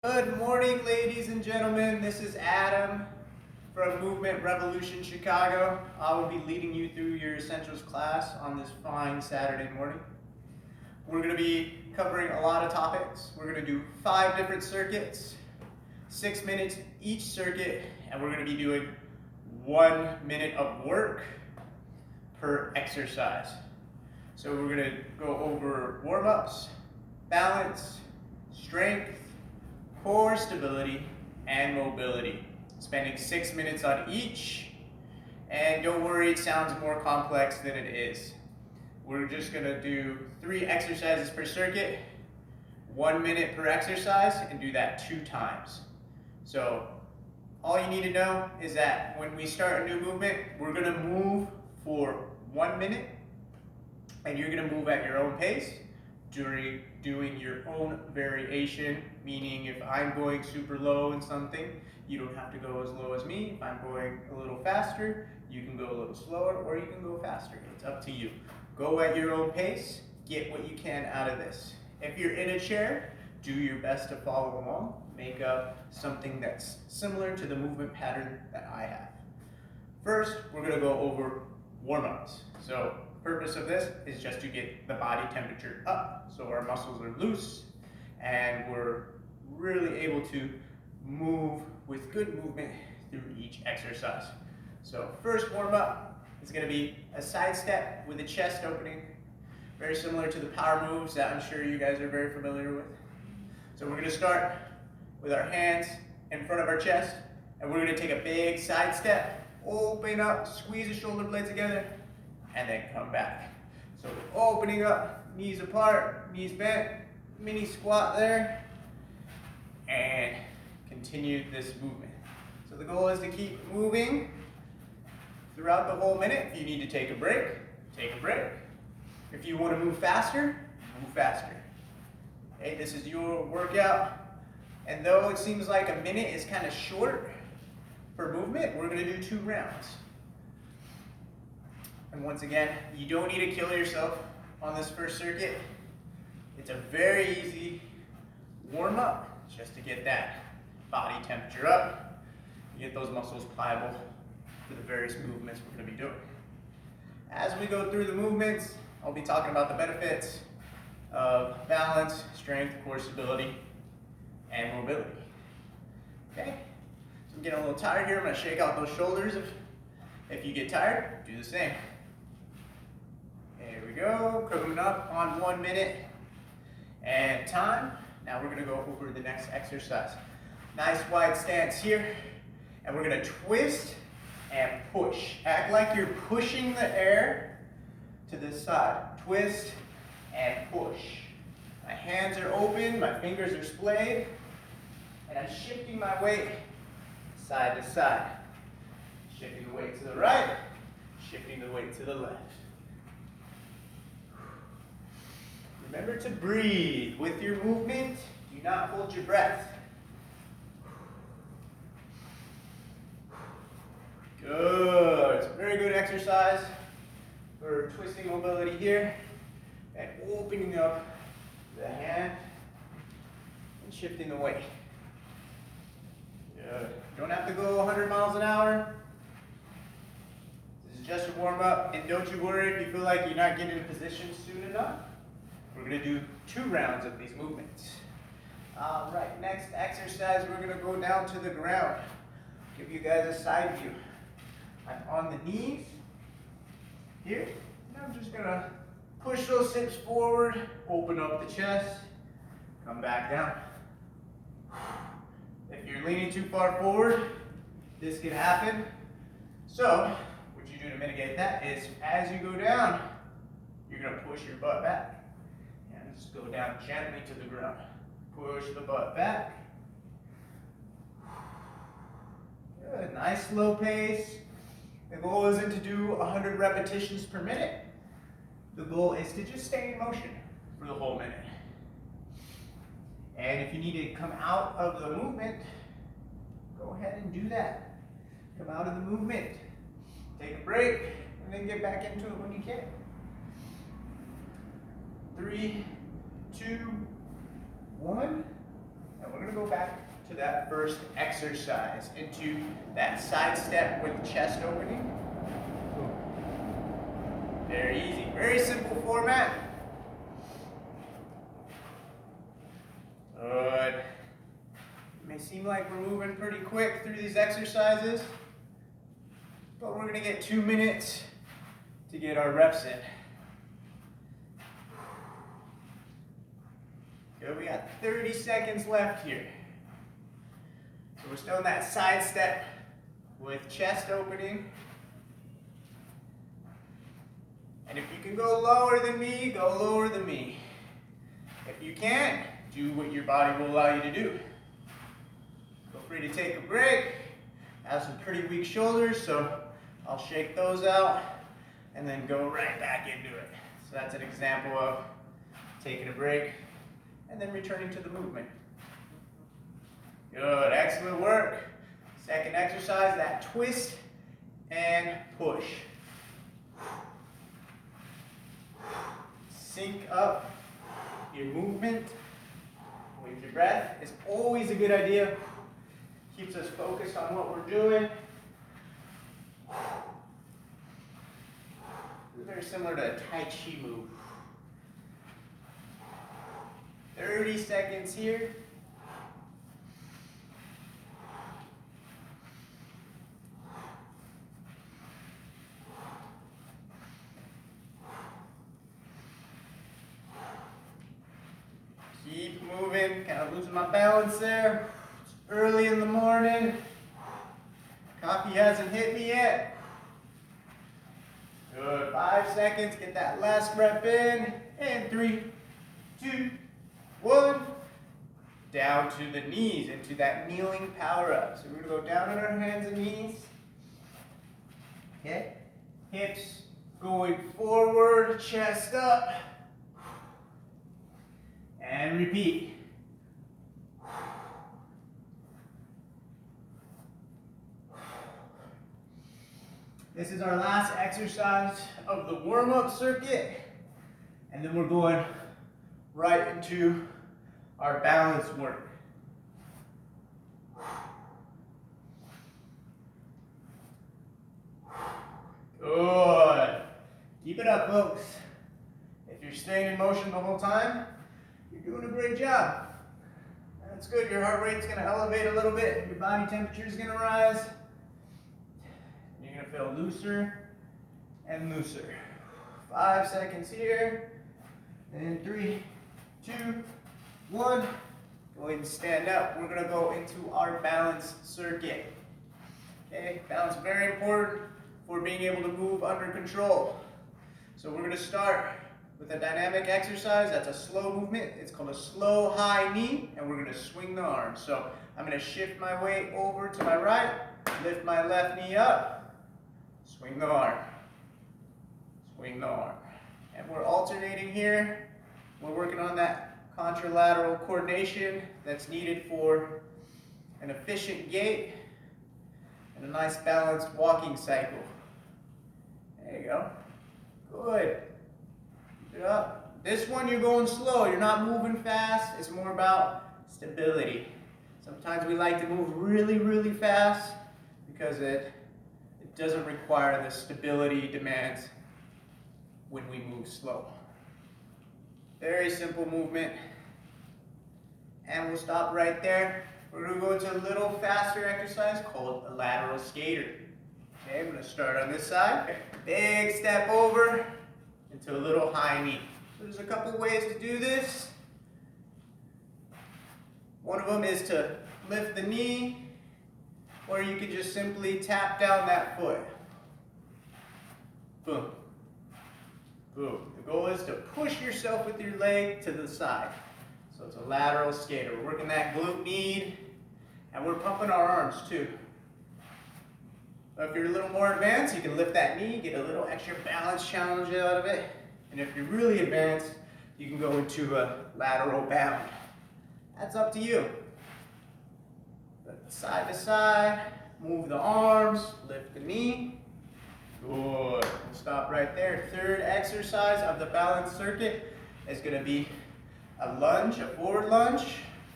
Good morning, ladies and gentlemen. This is Adam from Movement Revolution Chicago. I will be leading you through your essentials class on this fine Saturday morning. We're going to be covering a lot of topics. We're going to do 5 different circuits, 6 minutes each circuit, and we're going to be doing 1 minute of work per exercise. So we're going to go over warm-ups, balance, strength, core stability, and mobility, spending 6 minutes on each. And don't worry, it sounds more complex than it is. We're just gonna do 3 exercises per circuit, 1 minute per exercise, and do that 2 times. So all you need to know is that when we start a new movement, we're gonna move for 1 minute, and you're gonna move at your own pace during doing your own variation, meaning if I'm going super low in something, you don't have to go as low as me. If I'm going a little faster, you can go a little slower, or you can go faster. It's up to you. Go at your own pace, get what you can out of this. If you're in a chair, do your best to follow along. Make up something that's similar to the movement pattern that I have. First, we're gonna go over warm-ups. So purpose of this is just to get the body temperature up so our muscles are loose and we're really able to move with good movement through each exercise. So first warm up is going to be a side step with a chest opening, very similar to the power moves that I'm sure you guys are very familiar with. So we're going to start with our hands in front of our chest, and we're going to take a big side step, open up, squeeze the shoulder blades together, and then come back. So opening up, knees apart, knees bent, mini squat there, and continue this movement. So the goal is to keep moving throughout the whole minute. If you need to take a break, take a break. If you want to move faster, move faster. Okay, this is your workout, and though it seems like a minute is kind of short for movement, we're going to do 2 rounds. And once again, you don't need to kill yourself on this first circuit. It's a very easy warm-up just to get that body temperature up, get those muscles pliable for the various movements we're going to be doing. As we go through the movements, I'll be talking about the benefits of balance, strength, core stability, and mobility. Okay, so I'm getting a little tired here. I'm going to shake out those shoulders. If you get tired, do the same. There we go, coming up on 1 minute and time. Now we're going to go over the next exercise. Nice wide stance here, and we're going to twist and push. Act like you're pushing the air to this side. Twist and push. My hands are open, my fingers are splayed, and I'm shifting my weight side to side. Shifting the weight to the right, shifting the weight to the left. Remember to breathe with your movement. Do not hold your breath. Good. It's a very good exercise for twisting mobility here and opening up the hand and shifting the weight. Good. Don't have to go 100 miles an hour. This is just a warm up, and don't you worry if you feel like you're not getting in position soon enough. We're going to do 2 rounds of these movements. All right, next exercise, we're going to go down to the ground. Give you guys a side view. I'm on the knees here, and I'm just going to push those hips forward, open up the chest, come back down. If you're leaning too far forward, this can happen. So what you do to mitigate that is as you go down, you're going to push your butt back. And just go down gently to the ground. Push the butt back. Good, nice slow pace. The goal isn't to do 100 repetitions per minute. The goal is to just stay in motion for the whole minute. And if you need to come out of the movement, go ahead and do that. Come out of the movement. Take a break, and then get back into it when you can. 3, 2, 1, and And we're gonna go back to that first exercise, into that side step with chest opening. Very easy, very simple format. Good. It may seem like we're moving pretty quick through these exercises, but we're gonna get 2 minutes to get our reps in. Good, we got 30 seconds left here. So we're still in that side step with chest opening. And if you can go lower than me, go lower than me. If you can't, do what your body will allow you to do. Feel free to take a break. I have some pretty weak shoulders, so I'll shake those out and then go right back into it. So that's an example of taking a break and then returning to the movement. Good, excellent work. Second exercise, that twist and push. Sync up your movement with your breath. It's always a good idea. Keeps us focused on what we're doing. It's very similar to a Tai Chi move. 30 seconds here. Keep moving, kind of losing my balance there. It's early in the morning. Coffee hasn't hit me yet. Good, 5 seconds, get that last rep in. And 3, 2, 1. Down to the knees, into that kneeling power up. So we're gonna go down on our hands and knees. Okay, hips going forward, chest up. And repeat. This is our last exercise of the warm-up circuit. And then we're going right into our balance work. Good. Keep it up, folks. If you're staying in motion the whole time, you're doing a great job. That's good. Your heart rate's going to elevate a little bit. Your body temperature is going to rise. You're going to feel looser and looser. 5 seconds here. And 3, 2, 1. Go ahead and stand up. We're going to go into our balance circuit. Okay, balance is very important for being able to move under control. So we're going to start with a dynamic exercise. That's a slow movement. It's called a slow high knee, and we're going to swing the arm. So I'm going to shift my weight over to my right, lift my left knee up, swing the arm, swing the arm. And we're alternating here. We're working on that contralateral coordination that's needed for an efficient gait and a nice balanced walking cycle. There you go. Good. Keep it up. This one you're going slow. You're not moving fast. It's more about stability. Sometimes we like to move really, really fast because it doesn't require the stability demands when we move slow. Very simple movement. And we'll stop right there. We're going to go into a little faster exercise called a lateral skater. Okay, I'm going to start on this side. Big step over into a little high knee. So there's a couple ways to do this. One of them is to lift the knee, or you can just simply tap down that foot. Boom. Boom. The goal is to push yourself with your leg to the side. So it's a lateral skater. We're working that glute med, and we're pumping our arms too. So if you're a little more advanced, you can lift that knee, get a little extra balance challenge out of it. And if you're really advanced, you can go into a lateral bound. That's up to you. But side to side, move the arms, lift the knee. Good. We'll stop right there. Third exercise of the balance circuit is going to be a lunge, a forward lunge.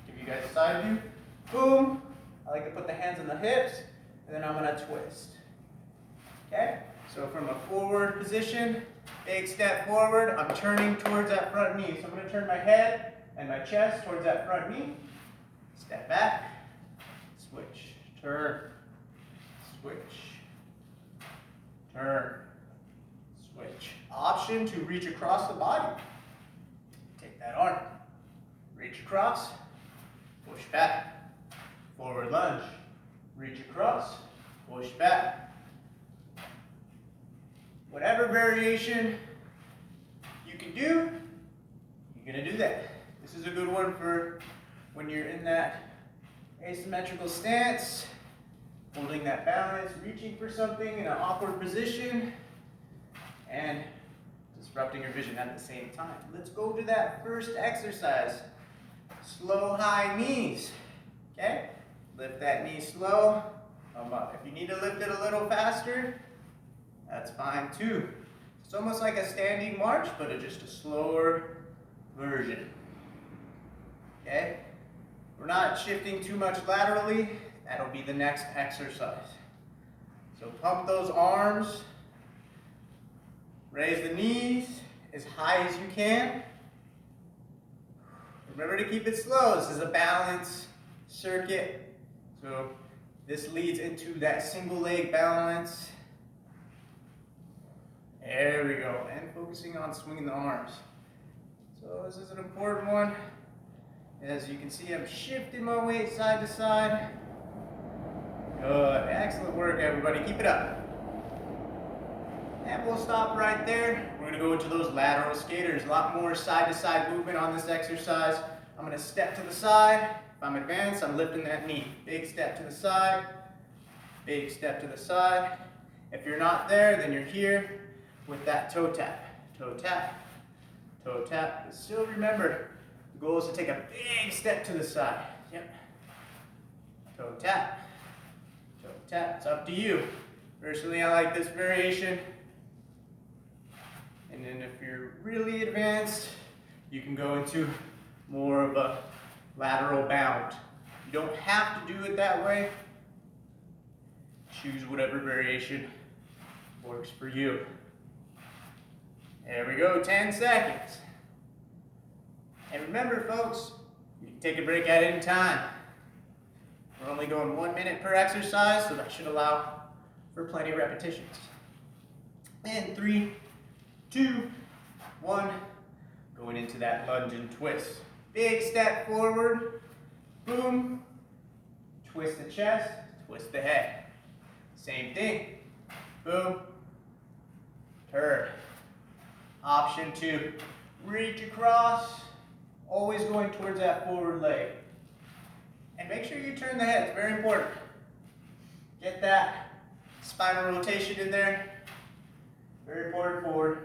Give you guys a side view. Boom. I like to put the hands on the hips, and then I'm gonna twist. Okay? So from a forward position, big step forward, I'm turning towards that front knee. So I'm gonna turn my head and my chest towards that front knee. Step back, switch, turn, switch, turn, switch. Option to reach across the body. Take that arm, reach across, push back, forward lunge, reach across, push back. Whatever variation you can do, you're gonna do that. This is a good one for when you're in that asymmetrical stance, holding that balance, reaching for something in an awkward position, and disrupting your vision at the same time. Let's go to that first exercise. Slow high knees, okay? Lift that knee slow, come up. If you need to lift it a little faster, that's fine too. It's almost like a standing march, but just a slower version, okay? We're not shifting too much laterally. That'll be the next exercise. So pump those arms, raise the knees as high as you can. Remember to keep it slow. This is a balance circuit. So this leads into that single leg balance. There we go. And focusing on swinging the arms. So this is an important one. As you can see, I'm shifting my weight side to side. Good. Excellent work, everybody. Keep it up. And we'll stop right there. We're going to go into those lateral skaters. A lot more side-to-side movement on this exercise. I'm going to step to the side. If I'm advanced, I'm lifting that knee. Big step to the side. Big step to the side. If you're not there, then you're here with that toe tap. Toe tap. Toe tap. But still remember, the goal is to take a big step to the side. Yep. Toe tap. Toe tap. It's up to you. Personally, I like this variation. And then if you're really advanced, you can go into more of a lateral bound. You don't have to do it that way. Choose whatever variation works for you. There we go, 10 seconds. And remember, folks, you can take a break at any time. We're only going 1 minute per exercise, so that should allow for plenty of repetitions. And 3, 2, 1, going into that lunge and twist. Big step forward, boom, twist the chest, twist the head. Same thing, boom, turn. Option 2, reach across, always going towards that forward leg. And make sure you turn the head, it's very important. Get that spinal rotation in there. Very important for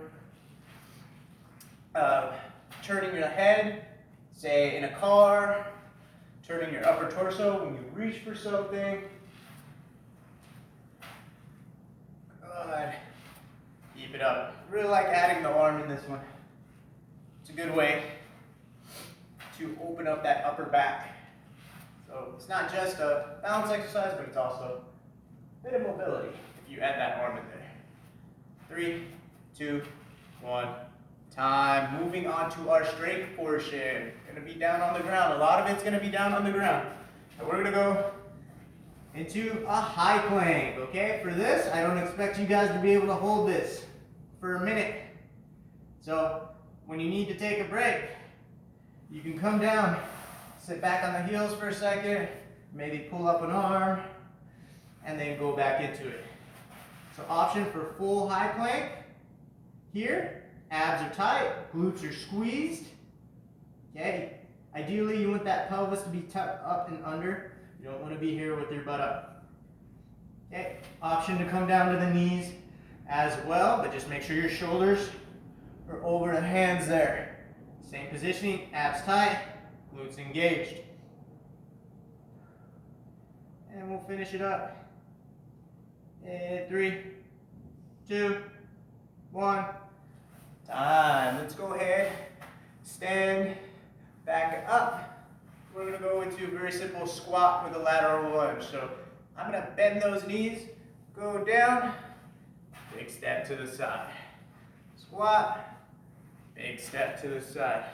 turning your head, say in a car, turning your upper torso when you reach for something. Good. Keep it up. Really like adding the arm in this one. It's a good way to open up that upper back. So it's not just a balance exercise, but it's also a bit of mobility if you add that arm in there. 3, 2, 1, time. Moving on to our strength portion. Gonna be down on the ground. A lot of it's gonna be down on the ground. And we're gonna go into a high plank, okay? For this, I don't expect you guys to be able to hold this for a minute. So when you need to take a break, you can come down, sit back on the heels for a second, maybe pull up an arm, and then go back into it. So option for full high plank, here, abs are tight, glutes are squeezed, okay? Ideally, you want that pelvis to be tucked up and under. You don't want to be here with your butt up. Okay, option to come down to the knees as well, but just make sure your shoulders are over the hands there. Same positioning, abs tight, glutes engaged. And we'll finish it up. And 3, 2, 1, time. Let's go ahead, stand back up. we're going to go into a very simple squat with a lateral lunge. So I'm going to bend those knees, go down, big step to the side. Squat, big step to the side.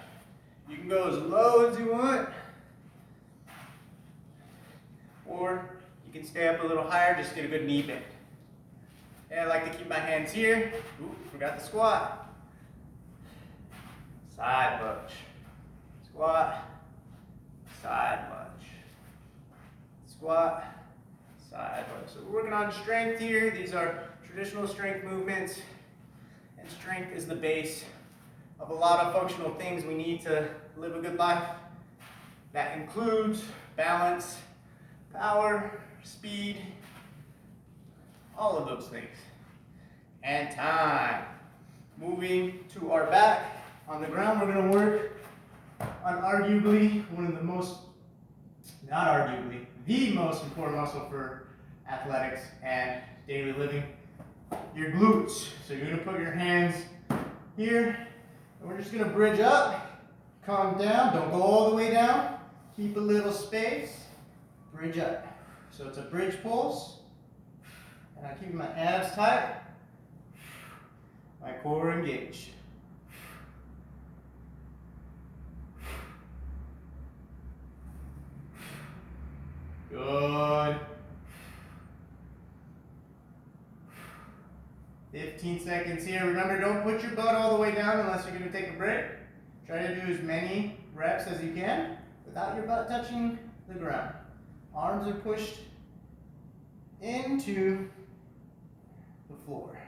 You can go as low as you want, or you can stay up a little higher, just get a good knee bend. And I like to keep my hands here. Ooh, forgot the squat. Side lunge. Squat, side lunge. Squat, side lunge. So we're working on strength here. These are traditional strength movements. And strength is the base of a lot of functional things we need to live a good life. That includes balance, power, speed, all of those things. And time. Moving to our back. On the ground, we're going to work on arguably one of the most, not arguably, the most important muscle for athletics and daily living, your glutes. So you're going to put your hands here, and we're just going to bridge up, come down, don't go all the way down, keep a little space, bridge up. So it's a bridge pulse, and I'm keeping my abs tight, my core engaged. Good. 15 seconds here. Remember, don't put your butt all the way down unless you're going to take a break. Try to do as many reps as you can without your butt touching the ground. Arms are pushed into the floor.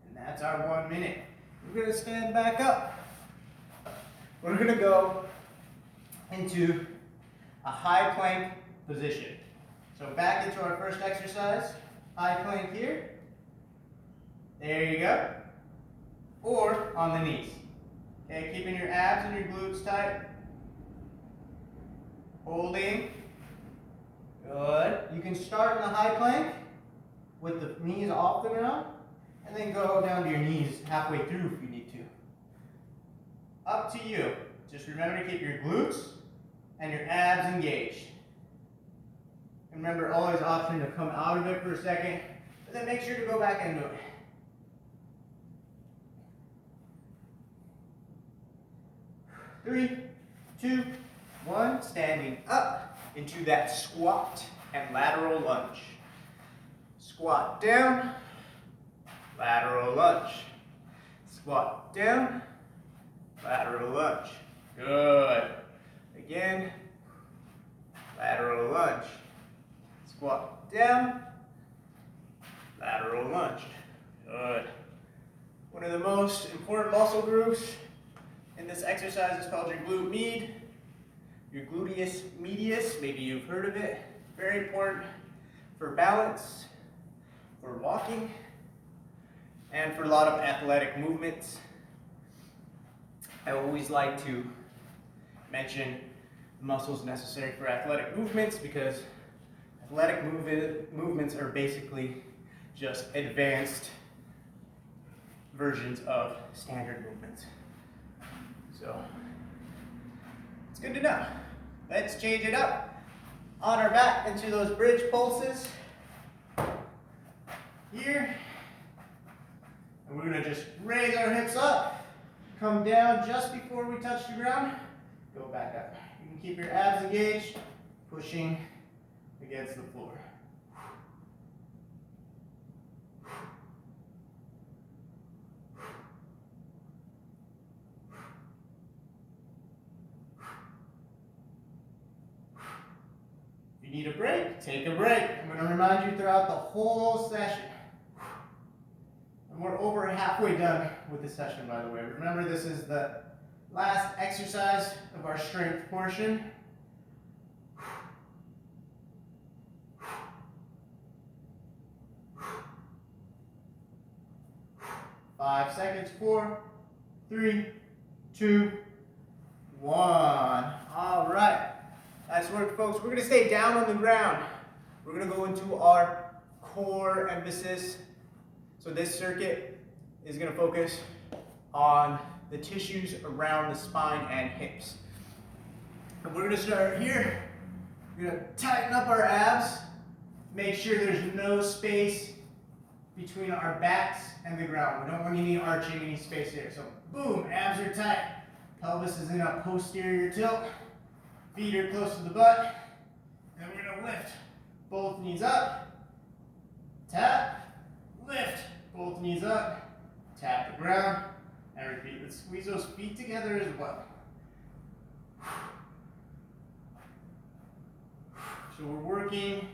And that's our 1 minute. We're going to stand back up. We're going to go into a high plank position. So back into our first exercise, high plank here. There you go. Or on the knees. Okay, keeping your abs and your glutes tight. Holding. Good. You can start in the high plank with the knees off the ground, and then go down to your knees halfway through if you need to. Up to you. Just remember to keep your glutes and your abs engaged. And remember, always option to come out of it for a second, but then make sure to go back into it. Three, two, one. Standing up into that squat and lateral lunge. Squat down, lateral lunge. Squat down, lateral lunge. Good. Again, lateral lunge. Squat down, lateral lunge. Good. One of the most important muscle groups in this exercise is called your glute med. Your gluteus medius, maybe you've heard of it. Very important for balance, for walking, and for a lot of athletic movements. I always like to mention muscles necessary for athletic movements because athletic movements are basically just advanced versions of standard movements. So it's good to know. Let's change it up. On our back into those bridge pulses. Here. And we're going to just raise our hips up. Come down just before we touch the ground. Go back up. You can keep your abs engaged, pushing against the floor. If you need a break, take a break. I'm going to remind you throughout the whole session. And we're over halfway done with the session, by the way. Remember, this is the last exercise of our strength portion. 5 seconds. 4, 3, 2, 1. All right. Nice work, folks. We're going to stay down on the ground. We're going to go into our core emphasis. So this circuit is going to focus on the tissues around the spine and hips. And we're gonna start here. We're gonna tighten up our abs. Make sure there's no space between our backs and the ground. We don't want any arching, any space here. So boom, abs are tight. Pelvis is in a posterior tilt. Feet are close to the butt. And we're gonna lift both knees up. Tap, lift, both knees up. Tap the ground, and repeat. Let's squeeze those feet together as well. So we're working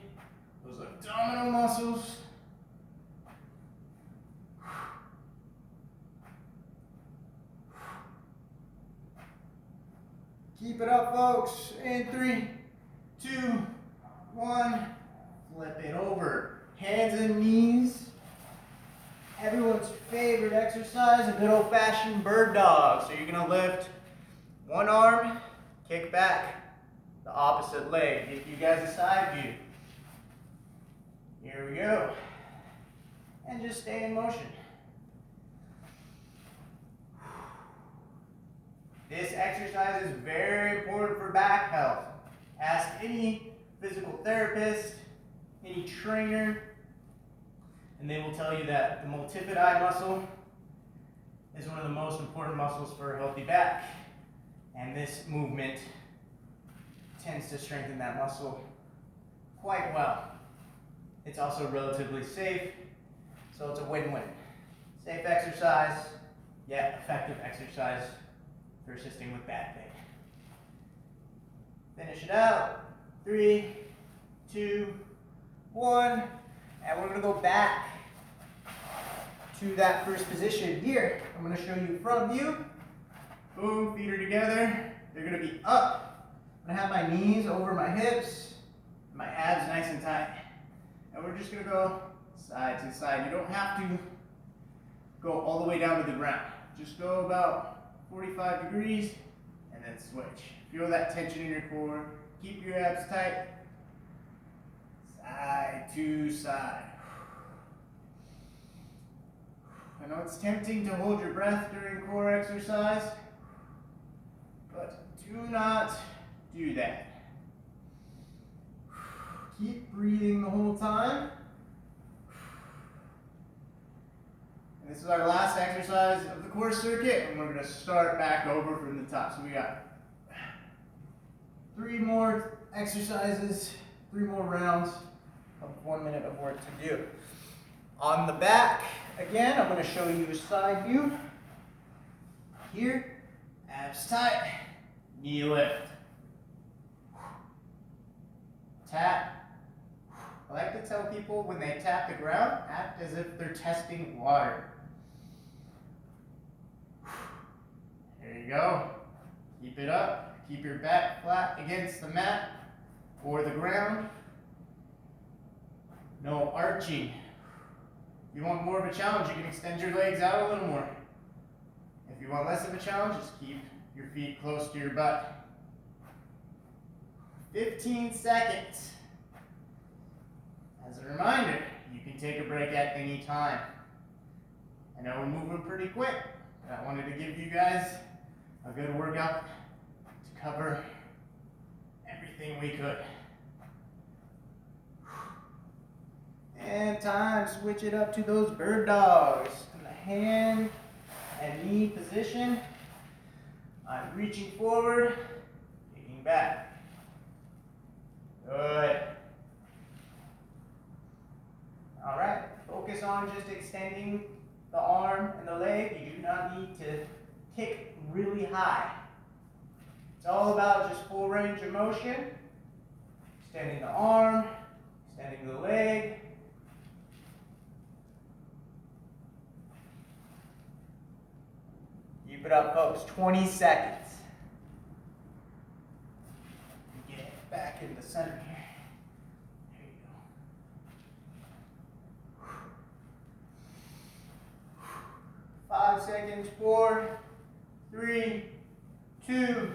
those abdominal muscles. Keep it up, folks. In 3, 2, 1. Flip it over. Hands and knees. Everyone's favorite exercise, a good old-fashioned bird dog. So you're gonna lift one arm, kick back. The opposite leg. Give you guys a side view. Here we go. And just stay in motion. This exercise is very important for back health. Ask any physical therapist, any trainer, and they will tell you that the multifidi muscle is one of the most important muscles for a healthy back. And this movement tends to strengthen that muscle quite well. It's also relatively safe, so it's a win-win. Safe exercise, yet effective exercise for assisting with back pain. Finish it out. 3, 2, 1, and we're gonna go back to that first position here. I'm gonna show you front view. Boom, feet are together. They're gonna be up. I'm gonna have my knees over my hips, my abs nice and tight. And we're just gonna go side to side. You don't have to go all the way down to the ground. Just go about 45 degrees and then switch. Feel that tension in your core. Keep your abs tight. Side to side. I know it's tempting to hold your breath during core exercise, but do not do that. Keep breathing the whole time. And this is our last exercise of the core circuit, and we're going to start back over from the top. So we got 3 more exercises, 3 more rounds of 1 minute of work to do. On the back, again, I'm going to show you a side view. Here, abs tight, knee lift. Tap. I like to tell people when they tap the ground, act as if they're testing water. There you go. Keep it up. Keep your back flat against the mat or the ground. No arching. If you want more of a challenge, you can extend your legs out a little more. If you want less of a challenge, just keep your feet close to your butt. 15 seconds. As a reminder, you can take a break at any time. I know we're moving pretty quick, but I wanted to give you guys a good workout to cover everything we could. And time, switch it up to those bird dogs. In the hand and knee position. I'm reaching forward, kicking back. Good. All right, focus on just extending the arm and the leg. You do not need to kick really high. It's all about just full range of motion. Extending the arm, extending the leg. Keep it up, folks. 20 seconds. Get it back in the center here. There you go. 5 seconds. 4, 3, 2,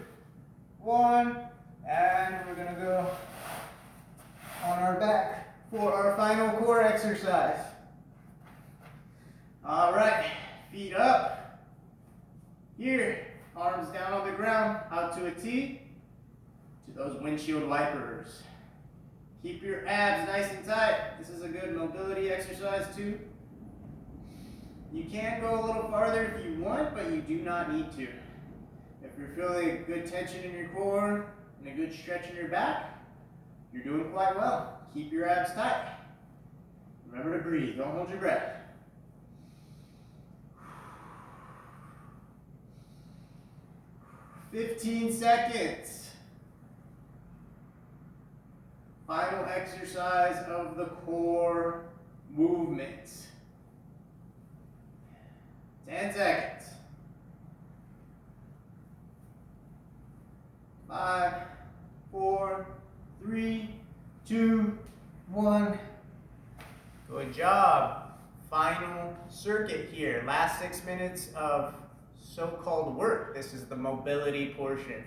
1. And we're going to go on our back for our final core exercise. All right. Feet up. Here, arms down on the ground, out to a T. to those windshield wipers. Keep your abs nice and tight. This is a good mobility exercise too. You can go a little farther if you want, but you do not need to. If you're feeling a good tension in your core and a good stretch in your back, you're doing quite well. Keep your abs tight. Remember to breathe. Don't hold your breath. "15 seconds. Final exercise of the core movements. 10 seconds. 5, 4, 3, 2, 1. Good job. Final circuit here. Last 6 minutes of so-called work. This is the mobility portion.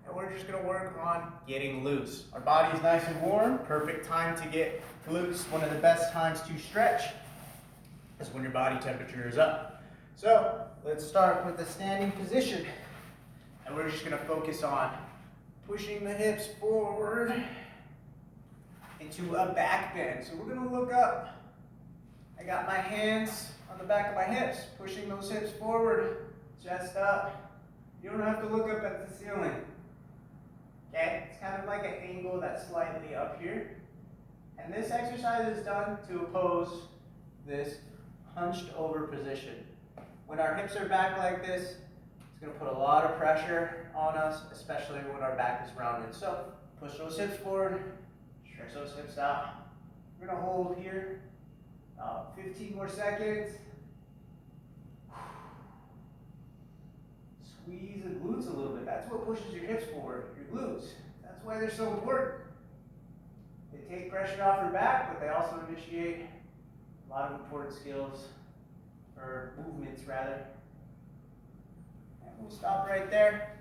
And we're just going to work on getting loose. Our body's nice and warm. Perfect time to get loose. One of the best times to stretch is when your body temperature is up. So let's start with the standing position. And we're just going to focus on pushing the hips forward into a back bend. So we're going to look up. I got my hands on the back of my hips, pushing those hips forward, chest up. You don't have to look up at the ceiling. Okay? It's kind of like an angle that's slightly up here. And this exercise is done to oppose this hunched over position. When our hips are back like this, it's going to put a lot of pressure on us, especially when our back is rounded. So push those hips forward, stretch those hips out. We're going to hold here 15 more seconds. Squeeze the glutes a little bit. That's what pushes your hips forward, your glutes. That's why they're so important. They take pressure off your back, but they also initiate a lot of important skills, or movements rather. And we'll stop right there.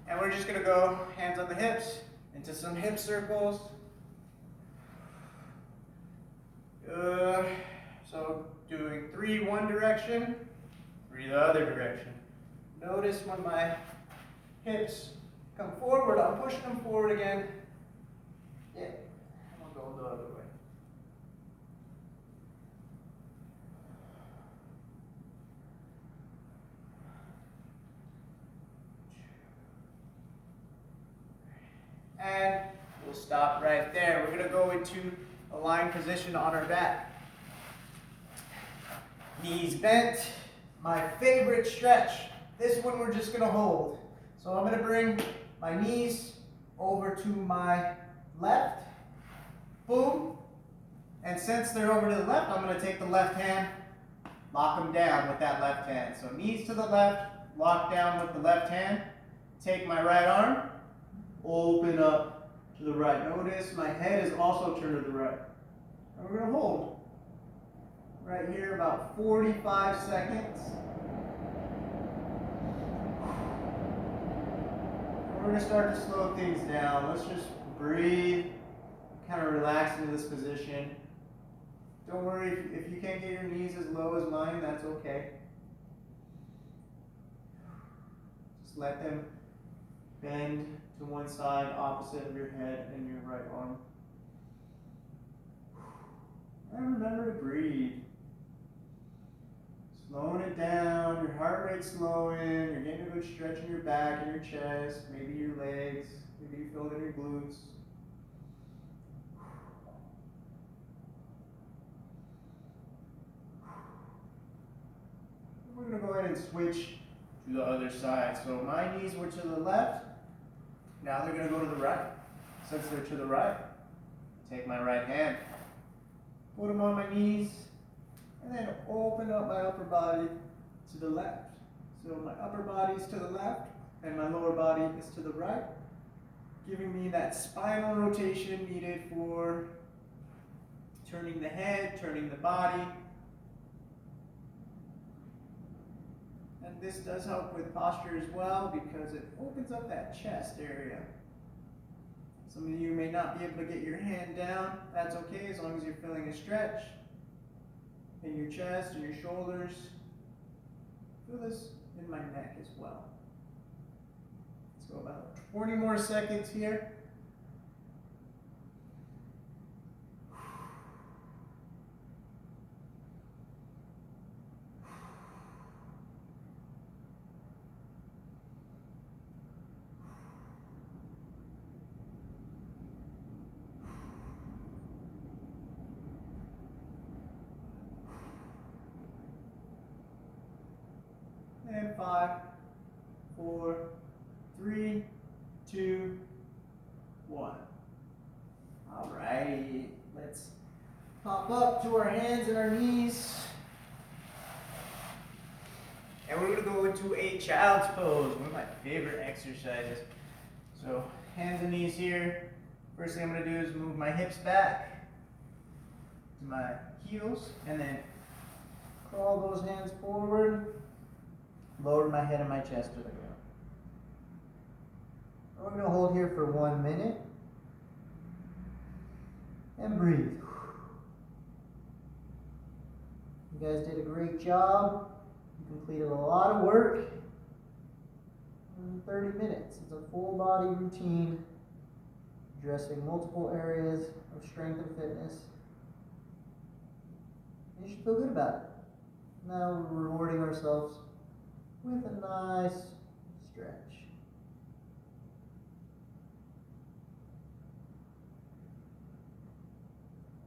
And we're just going to go hands on the hips into some hip circles. Good. So doing 3 one direction, 3 the other direction. Notice when my hips come forward, I'm pushing them forward again. Yeah, I'm going to go the other way. And we'll stop right there. We're going to go into a lying position on our back. Knees bent. My favorite stretch. This one we're just going to hold. So I'm going to bring my knees over to my left. Boom. And since they're over to the left, I'm going to take the left hand, lock them down with that left hand. So knees to the left, lock down with the left hand. Take my right arm, open up to the right. Notice my head is also turned to the right. And we're going to hold right here about 45 seconds. We're going to start to slow things down. Let's just breathe, kind of relax into this position. Don't worry if you can't get your knees as low as mine, that's okay. Just let them bend to one side, opposite of your head and your right arm. And remember to breathe. Slowing it down, your heart rate's slowing, you're getting a good stretch in your back and your chest, maybe your legs, maybe you feel it in your glutes. We're going to go ahead and switch to the other side. So my knees were to the left, now they're going to go to the right. Since they're to the right, take my right hand, put them on my knees, and then open up my upper body to the left. So my upper body is to the left, and my lower body is to the right, giving me that spinal rotation needed for turning the head, turning the body. And this does help with posture as well because it opens up that chest area. Some of you may not be able to get your hand down. That's okay as long as you're feeling a stretch in your chest and your shoulders. Feel this in my neck as well. Let's go about 20 more seconds here. And 5, 4, 3, 2, 1. Alrighty, let's pop up to our hands and our knees. And we're going to go into a child's pose, one of my favorite exercises. So, hands and knees here. First thing I'm going to do is move my hips back to my heels, and then crawl those hands forward, lower my head and my chest to the ground. We're going to hold here for 1 minute, and breathe. You guys did a great job. You completed a lot of work in 30 minutes. It's a full body routine addressing multiple areas of strength and fitness. You should feel good about it. Now we're rewarding ourselves with a nice stretch.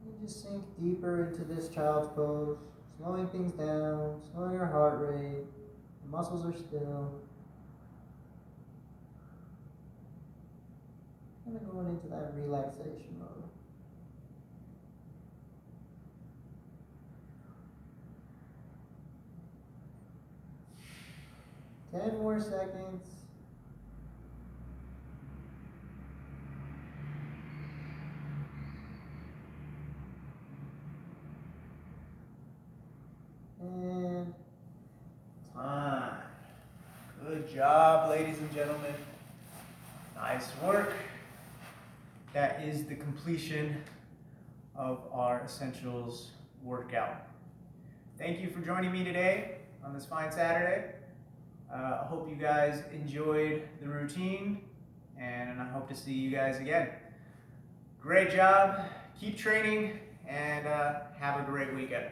And just sink deeper into this child's pose, slowing things down, slowing your heart rate. The muscles are still. Kind of going into that relaxation mode. Ten more seconds. And time. Good job, ladies and gentlemen. Nice work. That is the completion of our Essentials workout. Thank you for joining me today on this fine Saturday. I hope you guys enjoyed the routine, and I hope to see you guys again. Great job, keep training, and have a great weekend.